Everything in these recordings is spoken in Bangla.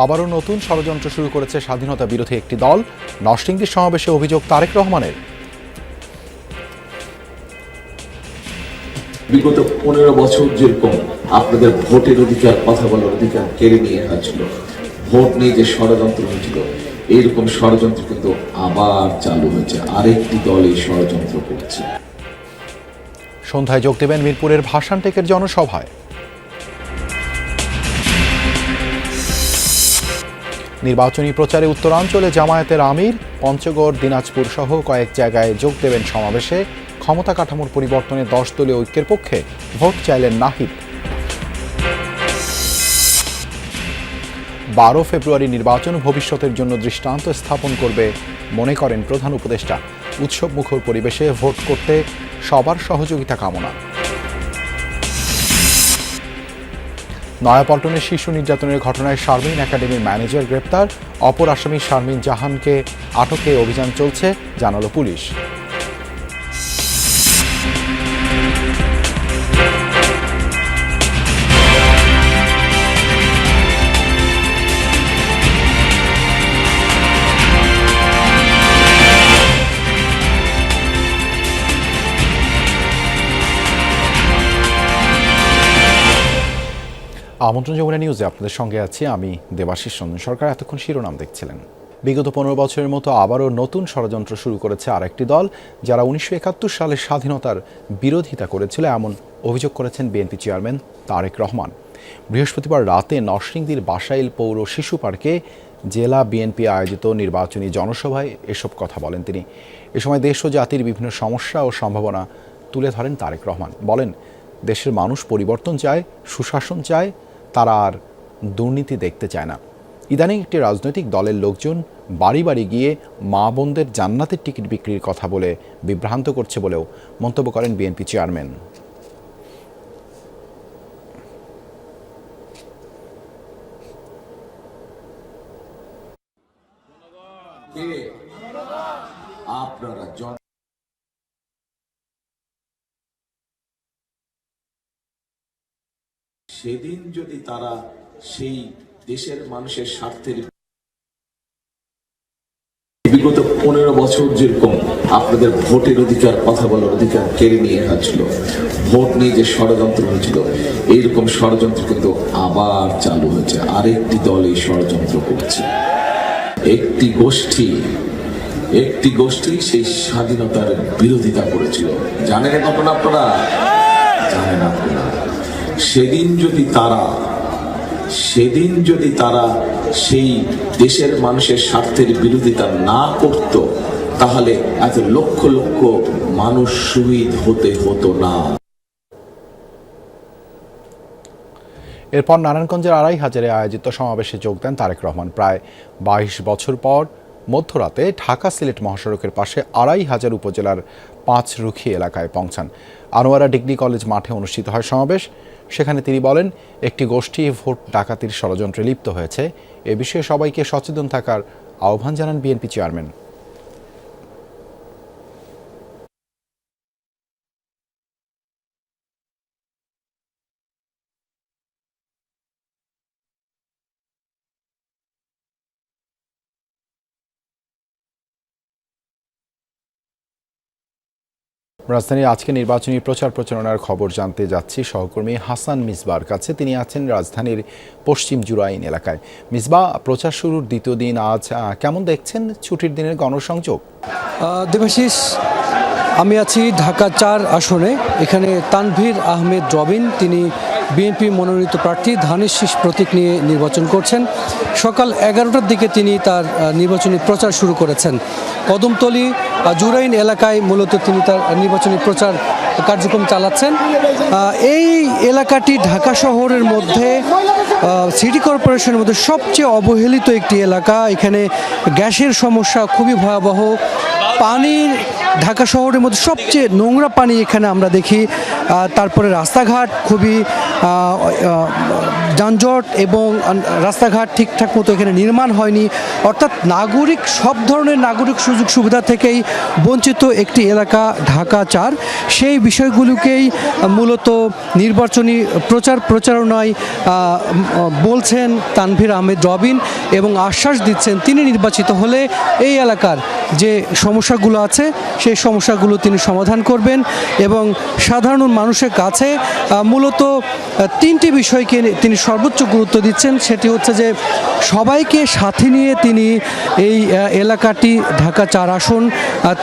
আবারও নতুন ষড়যন্ত্র শুরু করেছে স্বাধীনতা বিরোধী একটি দল। নরসিংদীর সমাবেশে অভিযোগ তারেক রহমানের। বিগত 15 বছর যেরকম আপনাদের ভোটের অধিকার, কথা বলার অধিকার কেড়ে নিয়ে হয়েছিল, ভোট নিয়ে যে ষড়যন্ত্র হয়েছিল, এইরকম ষড়যন্ত্র কিন্তু আবার চালু হয়েছে। আরেকটি দল এই ষড়যন্ত্র করছে। সন্ধ্যায় যোগ দেবেন মিরপুরের ভাসানটেকের জনসভায়। নির্বাচনী প্রচারে উত্তরাঞ্চলে জামায়াতের আমির, পঞ্চগড়, দিনাজপুর সহ কয়েক জায়গায় যোগ দেবেন সমাবেশে। ক্ষমতা কাঠামোর পরিবর্তনে 10 দলীয় ঐক্যের পক্ষে ভোট চাইলেন নাহিদ। 12 ফেব্রুয়ারি নির্বাচন ভবিষ্যতের জন্য দৃষ্টান্ত স্থাপন করবে মনে করেন প্রধান উপদেষ্টা। উৎসবমুখর পরিবেশে ভোট করতে সবার সহযোগিতা কামনা। নয়াপল্টনে শিশু নির্যাতনের ঘটনায় শারমিন একাডেমির ম্যানেজার গ্রেপ্তার। অপর আসামি শারমিন জাহানকে আটকে অভিযান চলছে, জানালো পুলিশ। আমন্ত্রণ যমুনা নিউজে আপনাদের সঙ্গে আছি আমি দেবাশিস রঞ্জন সরকার। এতক্ষণ শিরোনাম দেখছিলেন। বিগত 15 বছরের মতো আবারও নতুন ষড়যন্ত্র শুরু করেছে আরেকটি দল, যারা 1971 সালে স্বাধীনতার বিরোধিতা করেছিল, এমন অভিযোগ করেছেন বিএনপি চেয়ারম্যান তারেক রহমান। বৃহস্পতিবার রাতে নরসিংদীর বাসাইল পৌর শিশু পার্কে জেলা বিএনপি আয়োজিত নির্বাচনী জনসভায় এসব কথা বলেন তিনি। এ সময় দেশ ও জাতির বিভিন্ন সমস্যা ও সম্ভাবনা তুলে ধরেন তারেক রহমান। বলেন, দেশের মানুষ পরিবর্তন চায়, সুশাসন চায়, তারা আর দুর্নীতি দেখতে চায় না। ইদানিং একটি রাজনৈতিক দলের লোকজন বাড়ি বাড়ি গিয়ে মা বোনদের জান্নাতের টিকিট বিক্রির কথা বলে বিভ্রান্ত করছে বলেও মন্তব্য করেন বিএনপি চেয়ারম্যান। সেদিন যদি তারা সেই দেশের মানুষের স্বার্থের, বিগত 15 বছর যেরকম আপনাদের ভোটের অধিকার, কথা বলার অধিকার কেড়ে নিয়ে হয়েছিল, ভোট নিয়ে যে ষড়যন্ত্র হয়েছিল, এইরকম ষড়যন্ত্র কিন্তু আবার চালু হয়েছে। আরেকটি দল এই ষড়যন্ত্র করছে। একটি গোষ্ঠী সেই স্বাধীনতার বিরোধিতা করেছিল। জানেন ঘটনা আপনারা? জানেন আপনারা? সেদিন যদি তারা সেই দেশের মানুষের স্বার্থের বিরোধিতা না করত, তাহলে এত লক্ষ লক্ষ মানুষ শহীদ হতো না। এরপর নারায়ণগঞ্জের আড়াইহাজারে আয়োজিত সমাবেশে যোগ দেন তারেক রহমান। প্রায় 22 বছর পর মধ্যরাতে ঢাকা সিলেট মহাসড়কের পাশে আড়াইহাজার উপজেলার 5 রুখি এলাকায় পৌঁছান। আনোয়ারা ডিগ্রি কলেজ মাঠে অনুষ্ঠিত হয় সমাবেশ। সেখানে তিনি বলেন, একটি গোষ্ঠী ভোট ডাকাতির ষড়যন্ত্রে লিপ্ত হয়েছে। এ বিষয়ে সবাইকে সচেতন থাকার আহ্বান জানান বিএনপি চেয়ারম্যান। রাজধানীর আজকে নির্বাচনী প্রচার প্রচারণার খবর জানতে যাচ্ছি সহকর্মী হাসান মিসবার কাছে। তিনি আছেন রাজধানীর পশ্চিম জুরাইন এলাকায়। মিসবা, প্রচার শুরুর দ্বিতীয় দিন আজ, কেমন দেখছেন ছুটির দিনের গণসংযোগ? দেবাশিস, আমি আছি ঢাকা 4 আসনে। এখানে তানভীর আহমেদ রবিন, তিনি বিএনপি মনোনীত প্রার্থী, ধানের শীষ প্রতীক নিয়ে নির্বাচন করছেন। সকাল 11টার দিকে তিনি তার নির্বাচনী প্রচার শুরু করেছেন। কদমতলী জুরাইন এলাকায় মূলত তিনি তার নির্বাচনী প্রচার কার্যক্রম চালাচ্ছেন। এই এলাকাটি ঢাকা শহরের মধ্যে সিটি কর্পোরেশনের মধ্যে সবচেয়ে অবহেলিত একটি এলাকা। এখানে গ্যাসের সমস্যা খুবই ভয়াবহ। পানির ঢাকা শহরের মধ্যে সবচেয়ে নোংরা পানি এখানে আমরা দেখি। তারপরে রাস্তাঘাট খুবই যানজট এবং রাস্তাঘাট ঠিকঠাক মতো এখানে নির্মাণ হয়নি, অর্থাৎ নাগরিক সব ধরনের নাগরিক সুযোগ সুবিধা থেকেই বঞ্চিত একটি এলাকা ঢাকা 4। সেই বিষয়গুলোকেই মূলত নির্বাচনী প্রচারণায় বলছেন তানভীর আহমেদ রবিন এবং আশ্বাস দিচ্ছেন তিনি নির্বাচিত হলে এই এলাকার যে সমস্যাগুলো আছে সেই সমস্যাগুলো তিনি সমাধান করবেন এবং সাধারণ মানুষের কাছে মূলত তিনটি বিষয়কে তিনি সর্বোচ্চ গুরুত্ব দিচ্ছেন। সেটি হচ্ছে যে সবাইকে সাথে নিয়ে তিনি এই এলাকাটি ঢাকা 4 আসন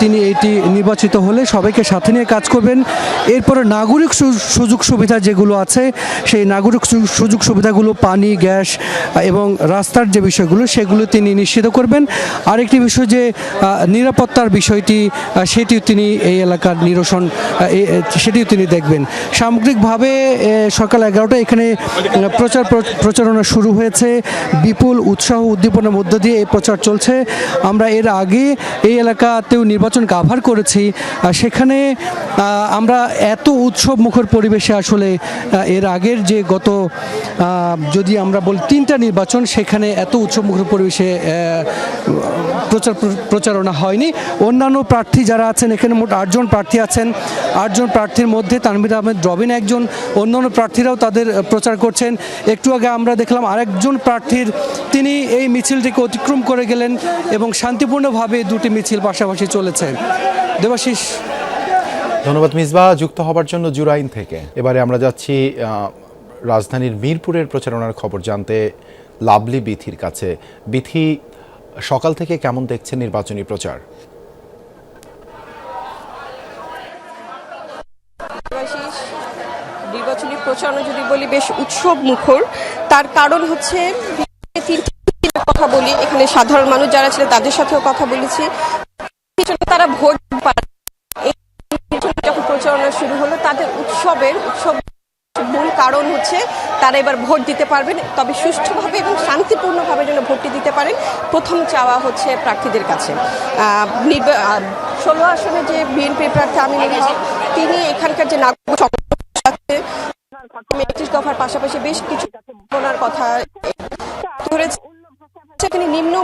তিনি এইটি নির্বাচিত হলে সবাইকে সাথে নিয়ে কাজ করবেন। এরপরে নাগরিক সুযোগ সুবিধা যেগুলো আছে সেই নাগরিক সুযোগ সুবিধাগুলো পানি, গ্যাস এবং রাস্তার যে বিষয়গুলো সেগুলো তিনি নিশ্চিত করবেন। আরেকটি বিষয় যে নিরাপত্তার বিষয়টি সেটিও তিনি এই এলাকার নিরসন সেটিও তিনি দেখবেন। সামগ্রিকভাবে সকাল 11টায় এখানে প্রচারণা শুরু হয়েছে। বিপুল উৎসাহ উদ্দীপনার মধ্য দিয়ে এই প্রচার চলছে। আমরা এর আগে এই এলাকাতেও নির্বাচন কাভার করেছি, সেখানে আমরা এত উৎসব মুখর পরিবেশে আসলে এর আগের যে গত যদি আমরা বলি 3টা নির্বাচন সেখানে এত উৎসব মুখর পরিবেশে প্রচারণা হয়নি। অন্যান্য প্রার্থী যারা আছেন এখানে মোট 8 জন প্রার্থী আছেন। 8 জন প্রার্থীর মধ্যে তানভীর আহমেদ রবিন একজন, অন্যান্য প্রার্থীরাও তাদের প্রচার করছেন। একটু আগে আমরা দেখলাম আরেকজন প্রার্থীর তিনি এই মিছিলটিকে অতিক্রম করে গেলেন এবং শান্তিপূর্ণভাবে দুটি মিছিল পাশাপাশি চলেছে। দেবাশিস, ধন্যবাদ মিসবাহ যুক্ত হবার জন্য জুরাইন থেকে। এবারে আমরা যাচ্ছি রাজধানীর মিরপুরের প্রচারণার খবর জানতে লাভলি বিথির কাছে। বিথি, সকাল থেকে কেমন দেখছেন নির্বাচনী প্রচার? নির্বাচনী প্রচারণা যদি বলি বেশ উৎসব মুখর। তার কারণ হচ্ছে কথা বলি, এখানে সাধারণ মানুষ যারা ছিলেন তাদের সাথেও কথা বলেছি, তারা ভোট যখন প্রচারণা শুরু হলো তাদের উৎসব মূল কারণ হচ্ছে তারা এবার ভোট দিতে পারবেন, তবে সুষ্ঠুভাবে এবং শান্তিপূর্ণভাবে যেন ভোটটি দিতে পারেন প্রথম চাওয়া হচ্ছে প্রার্থীদের কাছে। 16 আসনে যে বিএনপি প্রার্থী আমিনুল হক তিনি এখানকার যে নাগরিক আছে 31 দফার পাশাপাশি বেশ কিছু কথা ধরেছে। সেখানে নিম্ন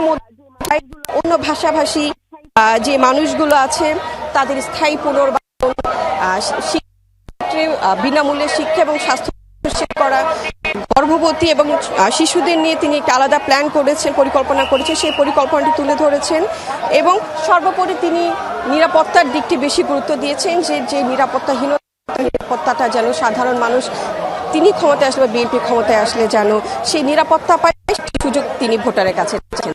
অন্য ভাষাভাষী যে মানুষগুলো আছে তাদের স্থায়ী পুনর্বাসন, বিনামূল্যে শিক্ষা এবং স্বাস্থ্য করা, গর্ভবতী এবং শিশুদের নিয়ে তিনি একটা আলাদা প্ল্যান করেছেন, পরিকল্পনা করেছেন, সেই পরিকল্পনাটি তুলে ধরেছেন এবং সর্বোপরি তিনি নিরাপত্তার দিকটি বেশি গুরুত্ব দিয়েছেন যে নিরাপত্তাটা যেন সাধারণ মানুষ তিনি ক্ষমতায় আসলে বা বিএনপি ক্ষমতায় আসলে যেন সেই নিরাপত্তা পায় সুযোগ তিনি ভোটারের কাছে দিচ্ছেন।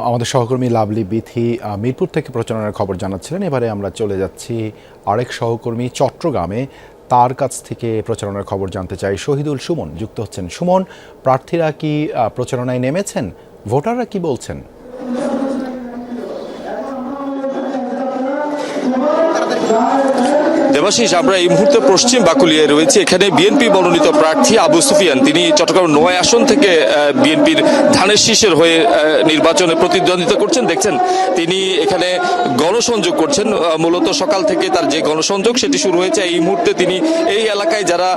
আমাদের সহকর্মী লাভলি বিথি মিরপুর থেকে প্রচারণার খবর জানাচ্ছিলেন। এবারে আমরা চলে যাচ্ছি আরেক সহকর্মী চট্টগ্রামে, তার কাছ থেকে প্রচারণার খবর জানতে চাই। শহীদুল সুমন যুক্ত হচ্ছেন। সুমন, প্রার্থীরা কি প্রচারণায় নেমেছেন? ভোটাররা কি বলছেন? দেবাশিস, আমরা এই মুহূর্তে পশ্চিম বাকুলিয়ায় রয়েছে। এখানে বিএনপি মনোনীত প্রার্থী আবু সুফিয়ান তিনি চট্টগ্রাম 9 আসন থেকে বিএনপির ধানের শীষের হয়ে নির্বাচনে প্রতিদ্বন্দ্বিতা করছেন। দেখছেন তিনি এখানে গণসংযোগ করছেন। মূলত সকাল থেকে তার যে গণসংযোগ সেটি শুরু হয়েছে। এই মুহূর্তে তিনি এই এলাকায় যারা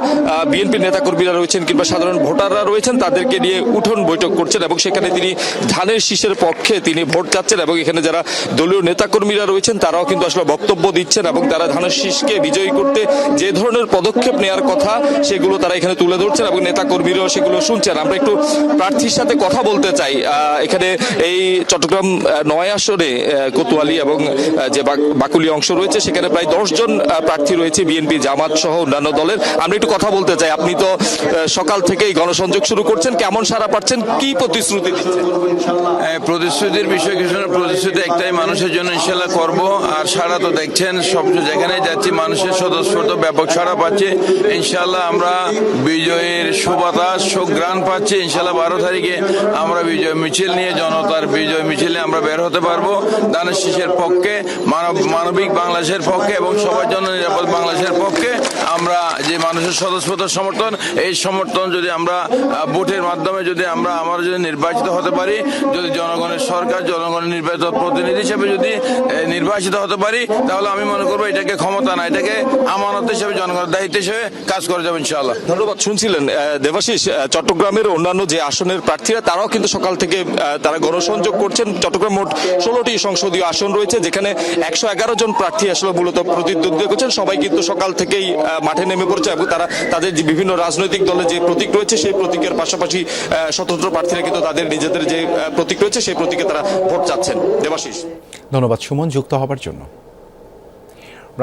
বিএনপির নেতাকর্মীরা রয়েছেন কিংবা সাধারণ ভোটাররা রয়েছেন তাদেরকে নিয়ে উঠোন বৈঠক করছেন এবং সেখানে তিনি ধানের শীষের পক্ষে তিনি ভোট চাচ্ছেন এবং এখানে যারা দলীয় নেতাকর্মীরা রয়েছেন তারাও কিন্তু আসলে বক্তব্য দিচ্ছেন এবং তারা ধানের শীষকে বিজয়ী করতে যে ধরনের পদক্ষেপ নেওয়ার কথা সেগুলো তারা এখানে তুলে ধরছেন এবং নেতা কর্মীরাও সেগুলো শুনছেন। আমরা একটু প্রার্থীর সাথে কথা বলতে চাই। এখানে এই চট্টগ্রাম 9 আসনে কোতোয়ালি এবং যে বাকুলি অংশ রয়েছে সেখানে প্রায় 10 জন প্রার্থী রয়েছে বিএনপি, জামাত সহ অন্যান্য দলের। আমরা একটু কথা বলতে চাই। আপনি তো সকাল থেকেই গণসংযোগ শুরু করছেন, কেমন সাড়া পাচ্ছেন, কি প্রতিশ্রুতি দিচ্ছেন? প্রতিশ্রুতির বিষয় কিছু না, প্রতিশ্রুতি একটাই, মানুষের জন্য ইনশাল্লাহ করব। আর সাড়া তো দেখছেন, সব যেখানে যাচ্ছি মানুষ মানুষের স্বতঃস্ফূর্ত ব্যাপক সাড়া পাচ্ছে। ইনশাল্লাহ আমরা বিজয়ের সুবাতাস সুঘ্রাণ পাচ্ছি। ইনশাল্লাহ 12 তারিখে আমরা বিজয় মিছিল নিয়ে, জনতার বিজয় মিছিল নিয়ে আমরা বের হতে পারবো ধানের শীষের পক্ষে, মানবিক বাংলাদেশের পক্ষে এবং সবার জন্য নিরাপদ বাংলাদেশের পক্ষে। আমরা যে মানুষের স্বতঃস্ফূর্ত সমর্থন, এই সমর্থন যদি আমরা ভোটের মাধ্যমে যদি আমরা যদি নির্বাচিত হতে পারি, যদি জনগণের সরকার, জনগণের নির্বাচিত প্রতিনিধি হিসেবে যদি নির্বাচিত হতে পারি, তাহলে আমি মনে করবো এটাকে ক্ষমতা না, এটাকে আমানত হিসেবে, জনগণের দায়িত্ব হিসেবে কাজ করে যাবে ইনশাআল্লাহ। ধন্যবাদ। শুনছিলেন দেবাশিস, চট্টগ্রামের অন্যান্য যে আসনের প্রার্থীরা তারাও কিন্তু সকাল থেকে তারা গণসংযোগ করছেন। চট্টগ্রাম মোট 16টি সংসদীয় আসন রয়েছে, যেখানে 111 জন প্রার্থী আসলে মূলত প্রতিদ্বন্দ্বিতা করছেন। সবাই কিন্তু সকাল থেকেই মাঠে নেমে পড়ছে এবং তারা তাদের যে বিভিন্ন রাজনৈতিক দলের যে প্রতীক রয়েছে সেই প্রতীকের পাশাপাশি স্বতন্ত্র প্রার্থীরা কিন্তু তাদের নিজেদের যে প্রতীক রয়েছে সেই প্রতীকে তারা ভোট চাচ্ছেন। দেবাশিস, ধন্যবাদ সুমন যুক্ত হবার জন্য।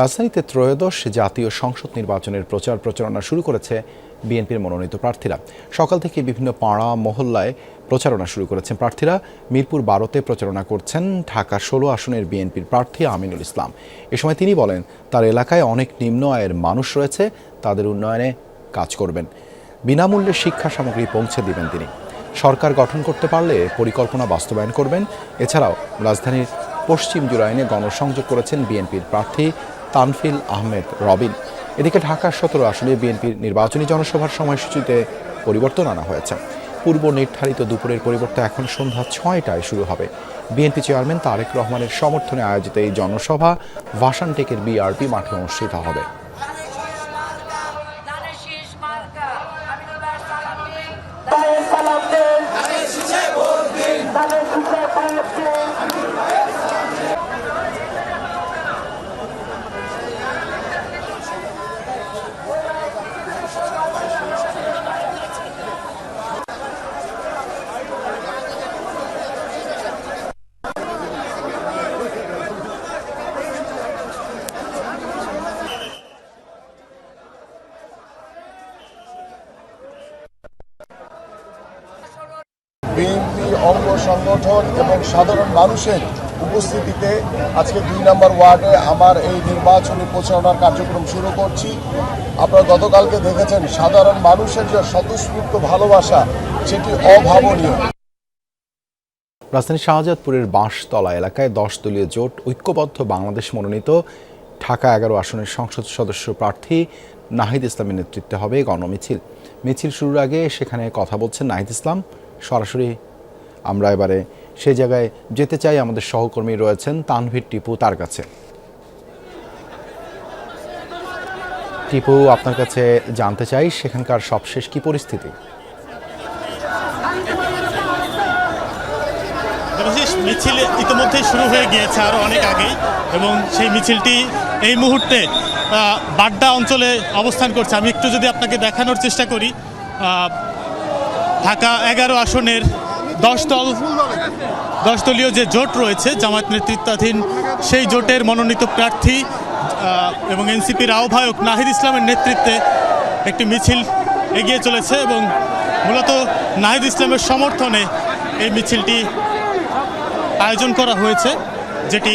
রাজধানীতে ত্রয়োদশ জাতীয় সংসদ নির্বাচনের প্রচারণা শুরু করেছে বিএনপির মনোনীত প্রার্থীরা। সকাল থেকে বিভিন্ন পাড়া মহল্লায় প্রচারণা শুরু করেছেন প্রার্থীরা। মিরপুর 12তে প্রচারণা করছেন ঢাকা 16 আসনের বিএনপির প্রার্থী আমিনুল ইসলাম। এ সময় তিনি বলেন, তার এলাকায় অনেক নিম্ন আয়ের মানুষ রয়েছে, তাদের উন্নয়নে কাজ করবেন। বিনামূল্যে শিক্ষা সামগ্রী পৌঁছে দিবেন তিনি। সরকার গঠন করতে পারলে পরিকল্পনা বাস্তবায়ন করবেন। এছাড়াও রাজধানীর পশ্চিম জুরাইনে গণসংযোগ করেছেন বিএনপির প্রার্থী তানফিল আহমেদ রবিন। এদিকে ঢাকা 17 আসনে বিএনপির নির্বাচনী জনসভার সময়সূচিতে পরিবর্তন আনা হয়েছে। পূর্ব নির্ধারিত দুপুরের পরিবর্তে এখন সন্ধ্যা 6টায় শুরু হবে। বিএনপি চেয়ারম্যান তারেক রহমানের সমর্থনে আয়োজিত এই জনসভা ভাসানটেকের বিআরপি মাঠে অনুষ্ঠিত হবে। বিএনপি অঙ্গ সংগঠন এবং সাধারণ মানুষের উপস্থিতিতে আজকে 2 নম্বর ওয়ার্ডে আমার এই নির্বাচনী প্রচারণার কার্যক্রম শুরু করছি। আপনারা গতকালকে দেখেছেন সাধারণ মানুষের যে স্বতঃস্ফূর্ত ভালোবাসা, সেটি অভাবনীয়। রাজধানীর শাহজাদপুরের বাঁশতলা এলাকায় 10 দলীয় জোট ঐক্যবদ্ধ বাংলাদেশ মনোনীত ঢাকা 11 আসনের সংসদ সদস্য প্রার্থী নাহিদ ইসলামের নেতৃত্বে হবে গণমিছিল। মিছিল শুরুর আগে সেখানে কথা বলছেন নাহিদ ইসলাম। সরাসরি আমরা এবারে সেই জায়গায় যেতে চাই। আমাদের সহকর্মী রয়েছেন তানভীর টিপু, তার কাছে। টিপু, আপনার কাছে জানতে চাই সেখানকার সবশেষ কি পরিস্থিতি? মিছিল ইতিমধ্যেই শুরু হয়ে গিয়েছে আরও অনেক আগেই, এবং সেই মিছিলটি এই মুহূর্তে বাড্ডা অঞ্চলে অবস্থান করছে। আমি একটু যদি আপনাকে দেখানোর চেষ্টা করি, ঢাকা 11 আসনের 10 দলীয় যে জোট রয়েছে জামায়াত নেতৃত্বাধীন, সেই জোটের মনোনীত প্রার্থী এবং এনসিপির আহ্বায়ক নাহিদ ইসলামের নেতৃত্বে একটি মিছিল এগিয়ে চলেছে এবং মূলত নাহিদ ইসলামের সমর্থনে এই মিছিলটি আয়োজন করা হয়েছে, যেটি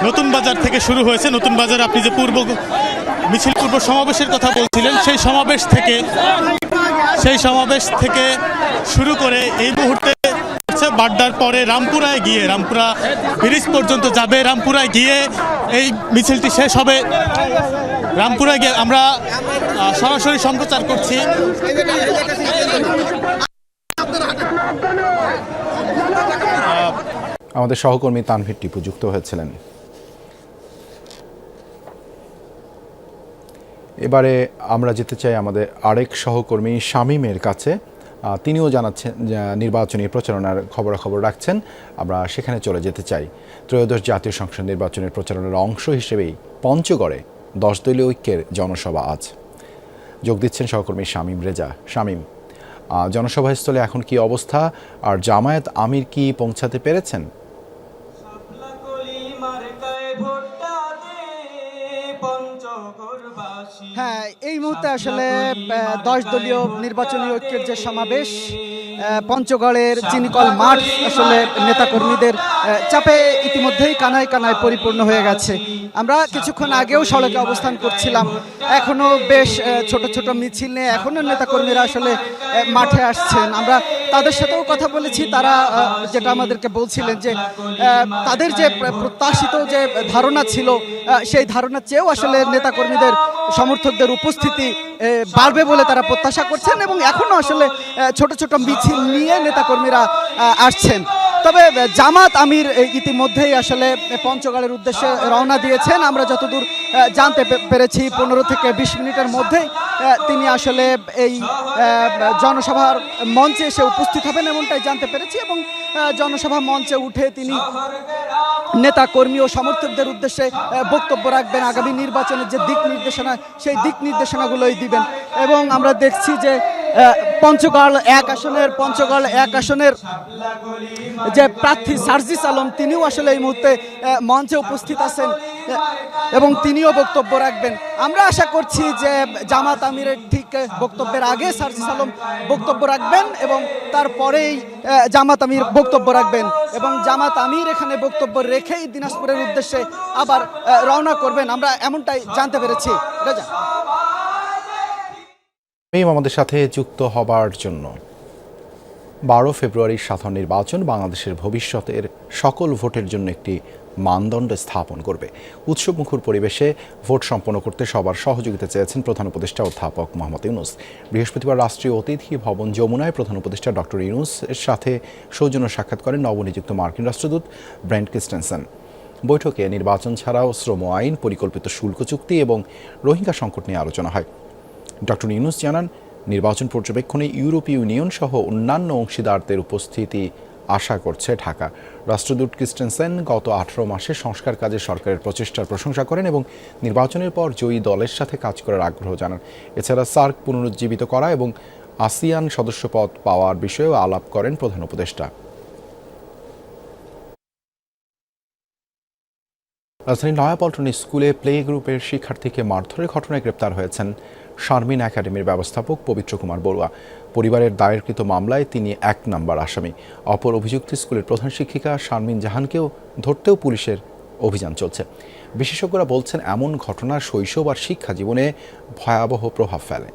নতুন বাজার থেকে শুরু হয়েছে। নতুন বাজার, আপনি যে পূর্ব সমাবেশের কথা বলছিলেন, সেই সমাবেশ থেকে শুরু করে এই মুহূর্তে বাড্ডার পরে রামপুরায় গিয়ে, রামপুরা ব্রিজ পর্যন্ত যাবে। রামপুরায় গিয়ে এই মিছিলটি শেষ হবে। রামপুরায় গিয়ে আমরা সরাসরি সম্প্রচার করছি। আমাদের সহকর্মী তানভীর টিপু যুক্ত হয়েছিলেন। এবারে আমরা যেতে চাই আমাদের আরেক সহকর্মী শামীমের কাছে। তিনিও জানাচ্ছেন, নির্বাচনী প্রচারণার খবরাখবর রাখছেন। আমরা সেখানে চলে যেতে চাই। ত্রয়োদশ জাতীয় সংসদ নির্বাচনের প্রচারণার অংশ হিসেবেই পঞ্চগড়ে 10 দলীয় ঐক্যের জনসভা আজ। যোগ দিচ্ছেন সহকর্মী শামীম রেজা। শামীম, জনসভাস্থলে এখন কি অবস্থা, আর জামায়াত আমির কি পৌঁছাতে পেরেছেন? হ্যাঁ, এই মুহূর্তে আসলে 10 দলীয় নির্বাচনী ঐক্যের যে সমাবেশ, পঞ্চগড়ের চিনিকল মাঠ আসলে নেতাকর্মীদের চাপে ইতিমধ্যেই কানায় কানায় পরিপূর্ণ হয়ে গেছে। আমরা কিছুক্ষণ আগেও সড়কে অবস্থান করছিলাম, এখনও বেশ ছোট ছোট মিছিল নিয়ে এখনও নেতাকর্মীরা আসলে মাঠে আসছেন। আমরা তাদের সাথেও কথা বলেছি, তারা যেটা আমাদেরকে বলছিলেন যে তাদের যে প্রত্যাশিত যে ধারণা ছিল সেই ধারণার চেয়েও আসলে নেতাকর্মীদের সমর্থকদের উপস্থিতি বাড়বে বলে তারা প্রত্যাশা করছেন এবং এখনও আসলে ছোট ছোট মিছিল নিয়ে নেতাকর্মীরা আসছেন। তবে জামাত আমির ইতিমধ্যেই আসলে পঞ্চগড়ের উদ্দেশ্যে রওনা দিয়েছেন। আমরা যতদূর জানতে পেরেছি 15 থেকে 20 মিনিটের মধ্যেই তিনি আসলে এই জনসভার মঞ্চে এসে উপস্থিত হবেন এমনটাই জানতে পেরেছি এবং জনসভা মঞ্চে উঠে তিনি নেতা কর্মী ও সমর্থকদের উদ্দেশ্যে বক্তব্য রাখবেন। আগামী নির্বাচনের যে দিক নির্দেশনা সেই দিক নির্দেশনাগুলোই দিবেন এবং আমরা দেখছি যে পঞ্চগড় এক আসনের যে প্রার্থী সার্জিস আলম তিনিও আসলে এই মুহূর্তে মঞ্চে উপস্থিত আছেন এবং তিনিও বক্তব্য রাখবেন। আমরা আশা করছি যে জামাত আমিরের ঠিক বক্তব্যের আগে সার্জিস আলম বক্তব্য রাখবেন এবং তারপরেই জামাত আমির বক্তব্য রাখবেন এবং জামাত আমির এখানে বক্তব্য রেখেই দিনাজপুরের উদ্দেশ্যে আবার রওনা করবেন, আমরা এমনটাই জানতে পেরেছি। রাজা আমাদের সাথে যুক্ত হবার জন্য 12 ফেব্রুয়ারির সাধারণ নির্বাচন বাংলাদেশের ভবিষ্যতের সকল ভোটের জন্য একটি মানদণ্ড স্থাপন করবে। উৎসবমুখর পরিবেশে ভোট সম্পন্ন করতে সবার সহযোগিতা চেয়েছেন প্রধান উপদেষ্টা অধ্যাপক মোহাম্মদ ইউনূস। বৃহস্পতিবার রাষ্ট্রীয় অতিথি ভবন যমুনায় প্রধান উপদেষ্টা ডক্টর ইউনূস এর সাথে সৌজন্য সাক্ষাৎ করেন নবনিযুক্ত মার্কিন রাষ্ট্রদূত ব্রেন্ট ক্রিস্টেনসেন। বৈঠকে নির্বাচন ছাড়াও শ্রম আইন, পরিকল্পিত শুল্ক চুক্তি এবং রোহিঙ্গা সংকট নিয়ে আলোচনা হয়। ডক্টর ইউনূস জানান, নির্বাচন পর্যবেক্ষণে ইউরোপীয় ইউনিয়ন সহ অন্যান্য অংশীদারদের উপস্থিতি আশা করছে ঢাকা। রাষ্ট্রদূত ক্রিস্টেনসেন গত 18 মাসে সংস্কার কাজে সরকারের প্রচেষ্টার প্রশংসা করেন এবং নির্বাচনের পর জয়ী দলের সাথে কাজ করার আগ্রহ জানান। এছাড়া সার্ক পুনরুজ্জীবিত করা এবং আসিয়ান সদস্যপদ পাওয়ার বিষয়েও আলাপ করেন প্রধান উপদেষ্টা। রাজধানীর নয়াপল্টনে স্কুলে প্লে গ্রুপের শিক্ষার্থীকে মারধরের ঘটনায় গ্রেপ্তার হয়েছেন শারমিন একাডেমির ব্যবস্থাপক পবিত্র কুমার বড়ুয়া। পরিবারের দায়েরকৃত মামলায় তিনি 1 নম্বর আসামি। অপর অভিযুক্ত স্কুলের প্রধান শিক্ষিকা শারমিন জাহানকেও ধরতেও পুলিশের অভিযান চলছে। বিশেষজ্ঞরা বলছেন, এমন ঘটনা শৈশব আর শিক্ষা জীবনে ভয়াবহ প্রভাব ফেলে।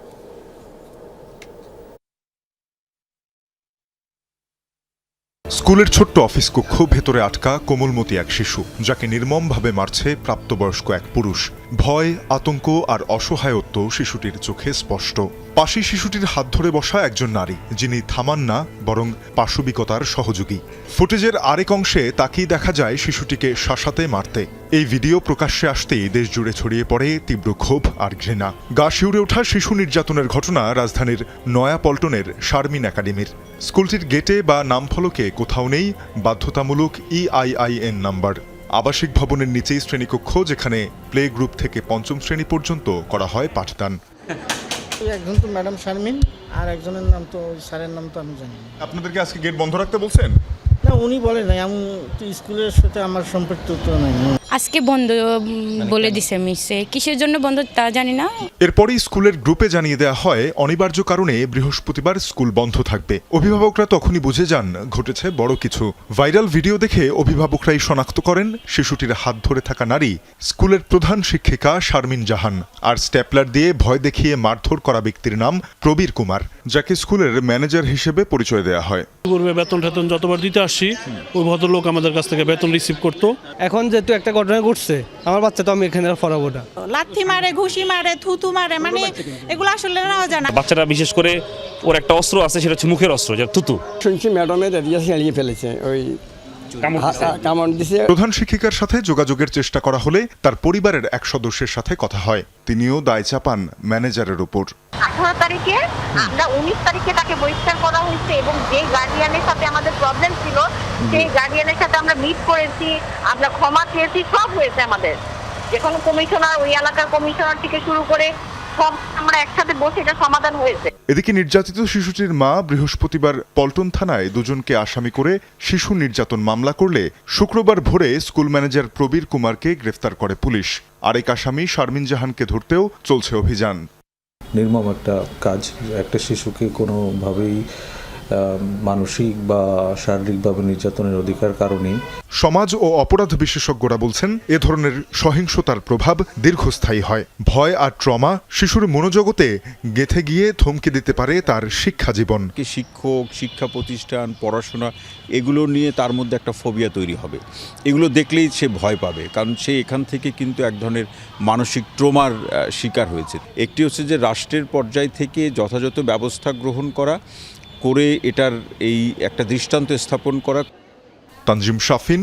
স্কুলের ছোট্ট অফিস কক্ষ, ভেতরে আটকা কোমলমতি এক শিশু, যাকে নির্মমভাবে মারছে প্রাপ্তবয়স্ক এক পুরুষ। ভয়, আতঙ্ক আর অসহায়ত্ব শিশুটির চোখে স্পষ্ট। পাশে শিশুটির হাত ধরে বসা একজন নারী, যিনি থামান না বরং পাশবিকতার সহযোগী। ফুটেজের আরেক অংশে তাকেই দেখা যায় শিশুটিকে শাসাতে মারতে। এই ভিডিও প্রকাশ্যে আসতেই দেশ জুড়ে ছড়িয়ে পড়ে তীব্র ক্ষোভ আর ঘৃণা। গা শিউরে ওঠা শিশু নির্যাতনের ঘটনা রাজধানীর নয়াপল্টনের শারমিন একাডেমির। স্কুলটির গেটে বা নামফলকে কোথাও নেই বাধ্যতামূলক EIIN নাম্বার। আবাসিক ভবনের নিচেই শ্রেণীকক্ষ, যেখানে প্লে গ্রুপ থেকে 5ম শ্রেণী পর্যন্ত করা হয় পাঠদান। একজন তো ম্যাডাম শারমিন, আর একজনের নাম তো স্যারের নাম তো আমি জানি না। আপনাদেরকে আজকে গেট বন্ধ রাখতে বলছেন? না, উনি বলে নাই, আমি তো স্কুলের সাথে আমার সম্পর্ক তো নাই। আজকে বন্ধ বলে দিছে মিসে, কিসের জন্য বন্ধ তা জানি না। এরপরই স্কুলের গ্রুপে জানিয়ে দেওয়া হয় অনিবার্য কারণে বৃহস্পতিবার স্কুল বন্ধ থাকবে। অভিভাবকরা তখনই বুঝে যান ঘটেছে বড় কিছু। ভাইরাল ভিডিও দেখে অভিভাবকরাই শনাক্ত করেন শিশুটির হাত ধরে থাকা নারী স্কুলের প্রধান শিক্ষিকা শারমিন জাহান, আর স্ট্যাপলার দিয়ে ভয় দেখিয়ে মারধর করা ব্যক্তির নাম প্রবীর কুমার, যাকে স্কুলের ম্যানেজার হিসেবে পরিচয় দেওয়া হয়। পূর্বে বেতন টেতন যতবার দিতে আসছি, ওই ভদ্রলোক আমাদের কাছ থেকে বেতন রিসিভ করতো। এখন যেহেতু একটা ঘটনা ঘটছে, আমার বাচ্চা তো আমি এখানে পড়াবো না। লাথি মারে, ঘুষি মারে, থুতু মারে, মানে এগুলো আসলে নেওয়া যায় না। বাচ্চারা বিশেষ করে ওর একটা অস্ত্র আছে, সেটা হচ্ছে মুখের অস্ত্র, যেটা থুতু। শুনছি ম্যাডামের এরিয়া এড়িয়ে ফেলেছে, ওই কামড় দিছে। প্রধান শিক্ষিকার সাথে যোগাযোগের চেষ্টা করা হলে তার পরিবারের এক সদস্যের সাথে কথা হয়। তিনিও দায় চাপান ম্যানেজারের উপর। 18 তারিখে আমরা 19 তারিখে তাকে বহিষ্কার করা হয়েছে এবং যে গার্ডিয়ানের সাথে আমাদের প্রবলেম ছিল সেই গার্ডিয়ানের সাথে আমরা মিট করেছি, আমরা ক্ষমা চেয়েছি, সব হয়েছে আমাদের। যে কোনো কমিশনার, ওই এলাকার কমিশনার থেকে শুরু করে সব আমরা একসাথে বসে এটা সমাধান হয়েছে। এদিকে নির্যাতিত শিশুটির মা বৃহস্পতিবার পল্টন থানায় দুজনকে আসামি করে শিশু নির্যাতন মামলা করলে শুক্রবার ভোরে স্কুল ম্যানেজার প্রবীর কুমারকে গ্রেফতার করে পুলিশ। আরেক আসামি শারমিন জাহানকে ধরতেও চলছে অভিযান। নির্মম একটা কাজ, একটা শিশুকে কোনোভাবেই মানসিক বা শারীরিকভাবে নির্যাতনের অধিকার কারণেই। সমাজ ও অপরাধ বিশেষজ্ঞরা বলছেন এ ধরনের সহিংসতার প্রভাব দীর্ঘস্থায়ী হয়। ভয় আর ট্রমা শিশুর মনোজগতে গেঁথে গিয়ে থমকে দিতে পারে তার শিক্ষা জীবন। শিক্ষক, শিক্ষা প্রতিষ্ঠান, পড়াশোনা এগুলো নিয়ে তার মধ্যে একটা ফোবিয়া তৈরি হবে। এগুলো দেখলেই সে ভয় পাবে, কারণ সে এখান থেকে কিন্তু এক ধরনের মানসিক ট্রমার শিকার হয়েছে। একটি হচ্ছে যে রাষ্ট্রের পর্যায় থেকে যথাযথ ব্যবস্থা গ্রহণ করে এটার এই একটা দৃষ্টান্ত স্থাপন করা। তানজিম শাফিন,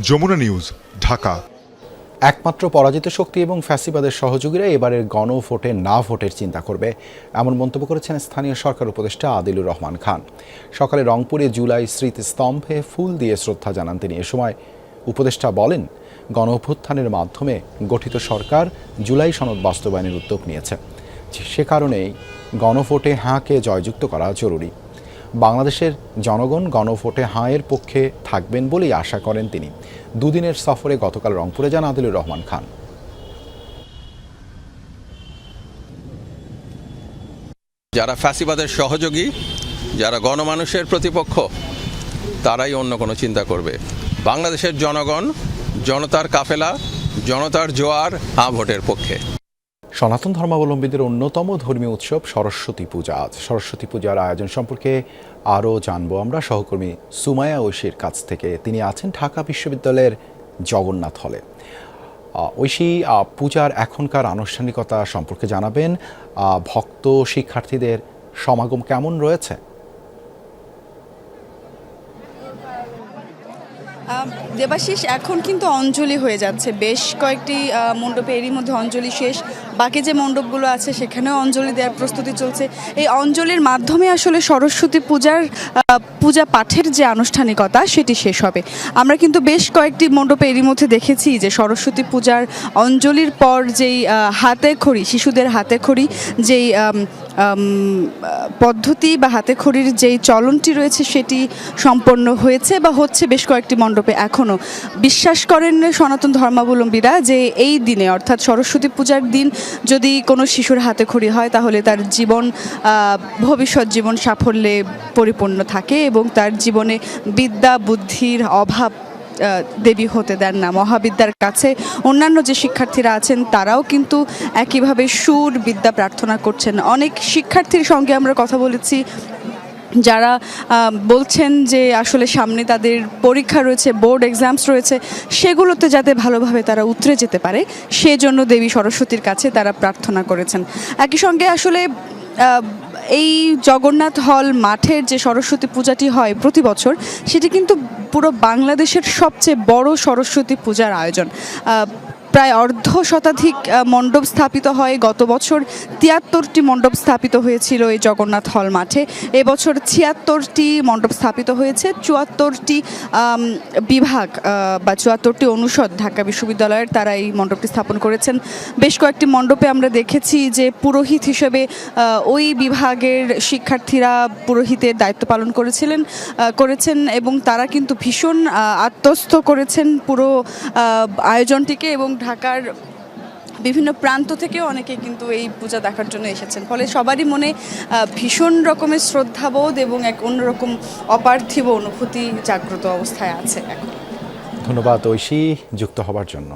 যমুনা নিউজ, ঢাকা। একমাত্র পরাজিত শক্তি এবং ফ্যাসিবাদের সহযোগীরা এবারের গণভোটে না ভোটের চিন্তা করবে, এমন মন্তব্য করেছেন স্থানীয় সরকার উপদেষ্টা আদিলুর রহমান খান। সকালে রংপুরে জুলাই স্মৃতিস্তম্ভে ফুল দিয়ে শ্রদ্ধা জানান তিনি। এ সময় উপদেষ্টা বলেন, গণঅভ্যুত্থানের মাধ্যমে গঠিত সরকার জুলাই সনদ বাস্তবায়নের উদ্যোগ নিয়েছে। সে কারণেই গণভোটে হাঁকে জয়যুক্ত করা জরুরি। বাংলাদেশের জনগণ গণভোটে হাঁয়ের পক্ষে থাকবেন বলেই আশা করেন তিনি। দুদিনের সফরে গতকাল রংপুরে যান আদিলুর রহমান খান। যারা ফ্যাসিবাদের সহযোগী, যারা গণমানুষের প্রতিপক্ষ, তারাই অন্য কোনো চিন্তা করবে। বাংলাদেশের জনগণ, জনতার কাফেলা, জনতার জোয়ার ভোটের পক্ষে। সনাতন ধর্মাবলম্বীদের অন্যতম ধর্মীয় উৎসব সরস্বতী পূজা। আজ সরস্বতী পূজার আয়োজন সম্পর্কে আরও জানবো আমরা সহকর্মী সুমায়া ঐশীর কাছ থেকে। তিনি আছেন ঢাকা বিশ্ববিদ্যালয়ের জগন্নাথ হলে। ঐশী, পূজার এখনকার আনুষ্ঠানিকতা সম্পর্কে জানাবেন। ভক্ত শিক্ষার্থীদের সমাগম কেমন রয়েছে? দেবাশিস, এখন কিন্তু অঞ্জলি হয়ে যাচ্ছে। বেশ কয়েকটি মণ্ডপে এরই মধ্যে অঞ্জলি শেষ। বাকি যে মণ্ডপগুলো আছে সেখানেও অঞ্জলি দেওয়ার প্রস্তুতি চলছে। এই অঞ্জলির মাধ্যমে আসলে সরস্বতী পূজা পাঠের যে আনুষ্ঠানিকতা সেটি শেষ হবে। আমরা কিন্তু বেশ কয়েকটি মণ্ডপে এরই মধ্যে দেখেছি যে সরস্বতী পূজার অঞ্জলির পর যেই হাতে খড়ি, শিশুদের হাতে খড়ি যেই পদ্ধতি বা হাতে খড়ির যেই চলনটি রয়েছে সেটি সম্পন্ন হয়েছে বা হচ্ছে বেশ কয়েকটি মণ্ডপে এখনও। বিশ্বাস করেন সনাতন ধর্মাবলম্বীরা যে এই দিনে অর্থাৎ সরস্বতী পূজার দিন যদি কোনো শিশুর হাতে খড়ি হয় তাহলে তার জীবন, ভবিষ্যৎ জীবন সাফল্যে পরিপূর্ণ থাকে এবং তার জীবনে বিদ্যা বুদ্ধির অভাব দেবী হতে দেন না। মহাবিদ্যার কাছে অন্যান্য যে শিক্ষার্থীরা আছেন তারাও কিন্তু একইভাবে সুর বিদ্যা প্রার্থনা করছেন। অনেক শিক্ষার্থীর সঙ্গে আমরা কথা বলেছি যারা বলছেন যে আসলে সামনে তাদের পরীক্ষা রয়েছে, বোর্ড এক্সামস রয়েছে, সেগুলোতে যাতে ভালোভাবে তারা উতরে যেতে পারে সেজন্য দেবী সরস্বতীর কাছে তারা প্রার্থনা করেছেন। একই সঙ্গে আসলে এই জগন্নাথ হল মাঠের যে সরস্বতী পূজাটি হয় প্রতি বছর, সেটি কিন্তু পুরো বাংলাদেশের সবচেয়ে বড় সরস্বতী পূজার আয়োজন। প্রায় অর্ধ শতাধিক মণ্ডপ স্থাপিত হয়। গত বছর ৭৩টি মণ্ডপ স্থাপিত হয়েছিল এই জগন্নাথ হল মাঠে। এবছর ৭৬টি মণ্ডপ স্থাপিত হয়েছে। ৭৪টি বিভাগ বা ৭৪টি অনুষদ ঢাকা বিশ্ববিদ্যালয়ের তারা এই মণ্ডপটি স্থাপন করেছেন। বেশ কয়েকটি মণ্ডপে আমরা দেখেছি যে পুরোহিত হিসেবে ওই বিভাগের শিক্ষার্থীরা পুরোহিতের দায়িত্ব পালন করেছেন এবং তারা কিন্তু ভীষণ আত্মস্থ করেছেন পুরো আয়োজনটিকে এবং ঢাকার বিভিন্ন প্রান্ত থেকেও অনেকে কিন্তু এই পূজা দেখার জন্য এসেছেন। ফলে সবারই মনে ভীষণ রকমের শ্রদ্ধাবোধ এবং এক অন্যরকম অপার্থিব অনুভূতি জাগ্রত অবস্থায় আছে এখন। ধন্যবাদ ঐশী যুক্ত হবার জন্য।